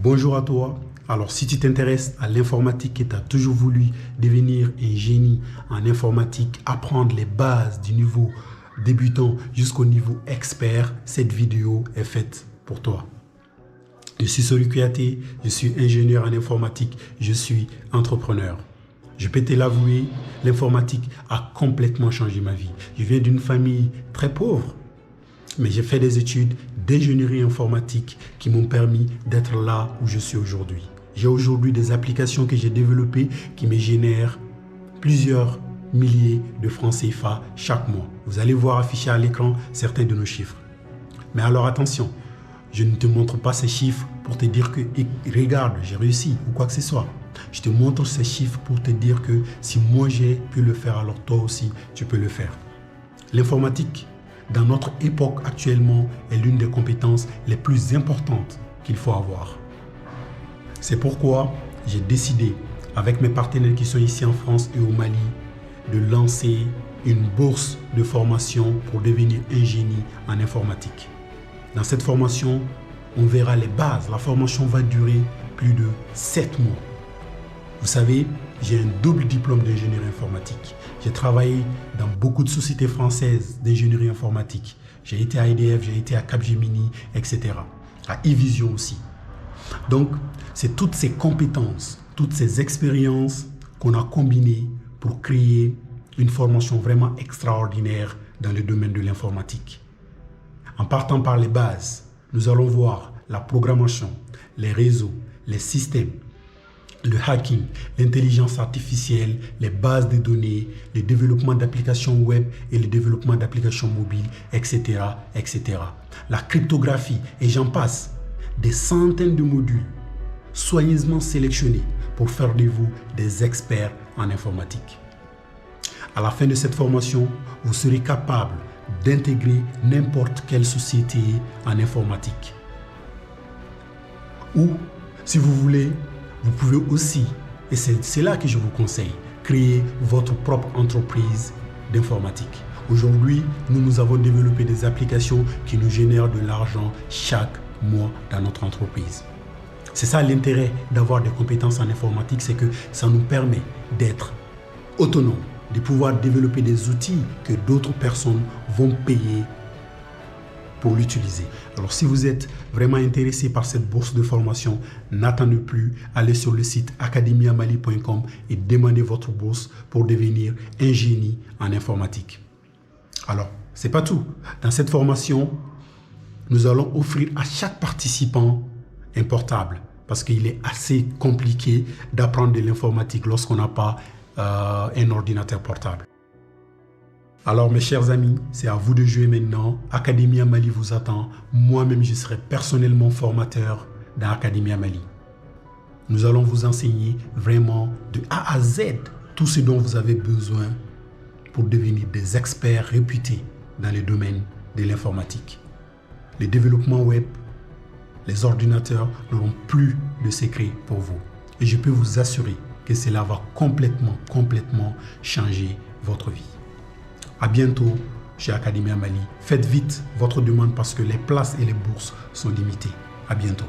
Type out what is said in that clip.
Bonjour à toi. Alors, si tu t'intéresses à l'informatique et tu as toujours voulu devenir un génie en informatique, apprendre les bases du niveau débutant jusqu'au niveau expert, cette vidéo est faite pour toi. Je suis Solu Kouyaté, je suis ingénieur en informatique, je suis entrepreneur. Je peux te l'avouer, l'informatique a complètement changé ma vie. Je viens d'une famille très pauvre, mais j'ai fait des études d'ingénierie informatique qui m'ont permis d'être là où je suis aujourd'hui. J'ai aujourd'hui des applications que j'ai développées qui me génèrent plusieurs milliers de francs CFA chaque mois. Vous allez voir afficher à l'écran certains de nos chiffres. Mais alors attention, je ne te montre pas ces chiffres pour te dire que regarde, j'ai réussi ou quoi que ce soit. Je te montre ces chiffres pour te dire que si moi j'ai pu le faire, alors toi aussi tu peux le faire. L'informatique, dans notre époque actuellement, est l'une des compétences les plus importantes qu'il faut avoir. C'est pourquoi j'ai décidé, avec mes partenaires qui sont ici en France et au Mali, de lancer une bourse de formation pour devenir un génie en informatique. Dans cette formation, on verra les bases. La formation va durer plus de 7 mois. Vous savez, j'ai un double diplôme d'ingénierie informatique. J'ai travaillé dans beaucoup de sociétés françaises d'ingénierie informatique. J'ai été à EDF, j'ai été à Capgemini, etc. À eVision aussi. Donc, c'est toutes ces compétences, toutes ces expériences qu'on a combinées pour créer une formation vraiment extraordinaire dans le domaine de l'informatique. En partant par les bases, nous allons voir la programmation, les réseaux, les systèmes, le hacking, l'intelligence artificielle, les bases de données, le développement d'applications web et le développement d'applications mobiles, etc., etc. La cryptographie et j'en passe. Des centaines de modules soigneusement sélectionnés pour faire de vous des experts en informatique. À la fin de cette formation, vous serez capable d'intégrer n'importe quelle société en informatique. Ou, si vous voulez, vous pouvez aussi, et c'est là que je vous conseille, créer votre propre entreprise d'informatique. Aujourd'hui, nous avons développé des applications qui nous génèrent de l'argent chaque mois dans notre entreprise. C'est ça l'intérêt d'avoir des compétences en informatique, c'est que ça nous permet d'être autonomes, de pouvoir développer des outils que d'autres personnes vont payer pour l'utiliser. Alors si vous êtes vraiment intéressé par cette bourse de formation, n'attendez plus, allez sur le site academiamali.com et demandez votre bourse pour devenir un génie en informatique. Alors, c'est pas tout. Dans cette formation, nous allons offrir à chaque participant un portable parce qu'il est assez compliqué d'apprendre de l'informatique lorsqu'on n'a pas un ordinateur portable. Alors mes chers amis, c'est à vous de jouer maintenant. Academia Mali vous attend. Moi-même, je serai personnellement formateur dans Academia Mali. Nous allons vous enseigner vraiment de A à Z tout ce dont vous avez besoin pour devenir des experts réputés dans le domaine de l'informatique. Le développement web, les ordinateurs n'auront plus de secrets pour vous. Et je peux vous assurer que cela va complètement changer votre vie. À bientôt chez Academia Mali. Faites vite votre demande parce que les places et les bourses sont limitées. À bientôt.